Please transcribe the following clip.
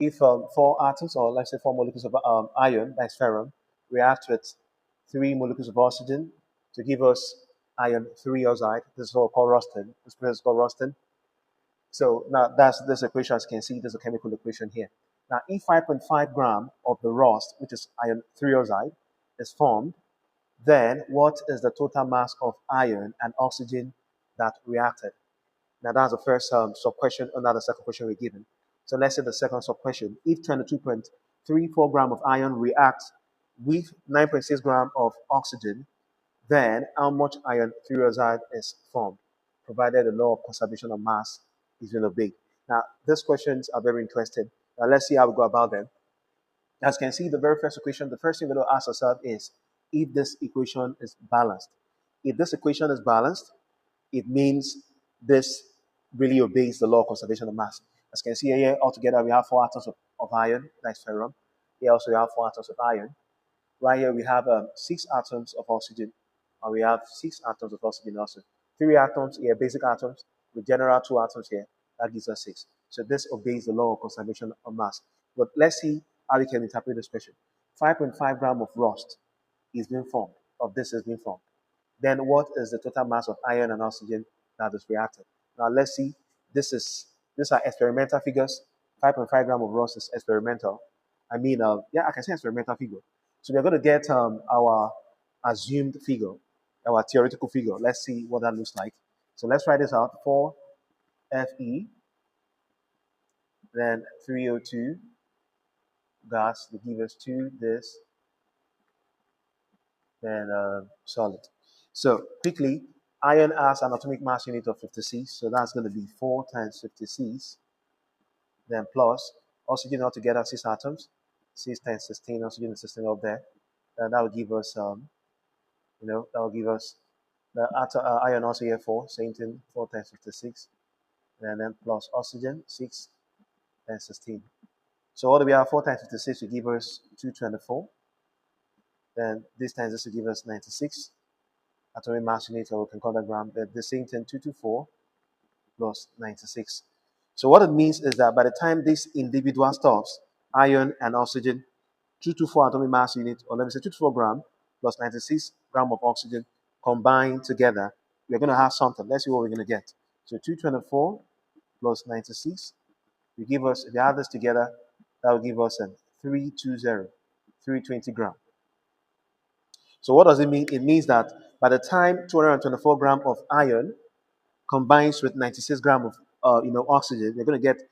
If four atoms, or let's say four molecules of iron, that's ferrum, react with three molecules of oxygen to give us iron 3 oxide. This is all called rustin. This process is called rustin. So now that's this equation, as you can see, there's a chemical equation here. Now, if 5.5 gram of the rust, which is iron 3 oxide, is formed, then what is the total mass of iron and oxygen that reacted? Now, that's the first sub question under the second question we're given. So let's say the second sub question: if 22.34 gram of iron reacts with 9.6 gram of oxygen, then how much iron 3 oxide is formed, provided the law of conservation of mass is being obeyed. Now, these questions are very interesting. Now, let's see how we go about them. As you can see, the very first equation, the first thing we're going to ask ourselves is if this equation is balanced. If this equation is balanced, it means this really obeys the law of conservation of mass. As you can see here, altogether we have four atoms of iron, that's ferrum. Here also we have four atoms of iron. Right here we have six atoms of oxygen, and we have six atoms of oxygen also. Three atoms here, basic atoms, with general two atoms here, that gives us six. So this obeys the law of conservation of mass. But let's see how we can interpret this question. 5.5 gram of rust is being formed, of this is being formed. Then what is the total mass of iron and oxygen that is reacted? Now let's see. These are experimental figures. 5.5 gram of rust is experimental. Yeah, I can say experimental figure. So we're going to get our assumed figure, our theoretical figure. Let's see what that looks like. So let's write this out. 4 Fe, then 3O2 gas, they give us 2 this, then solid. So quickly, iron has an atomic mass unit of 56, so that's going to be 4 times 56, then plus oxygen altogether 6 atoms, 6 times 16, oxygen is 16 up there, and that will give us, that will give us the iron also here 4, same thing, 4 times 56, and then plus oxygen 6 times 16. So what do we have? 4 times 56 will give us 224. Then this times this will give us 96 atomic mass unit, or we can call that gram. The same thing, 224 plus 96. So what it means is that by the time these individual stuffs, iron and oxygen, 224 atomic mass unit, or let me say 224 gram plus 96 gram of oxygen combined together, we're going to have something. Let's see what we're going to get. So 224 plus 96 will give us, if you add this together, that will give us a 320, 320 gram. So what does it mean? It means that by the time 224 gram of iron combines with 96 gram of oxygen, we're going to get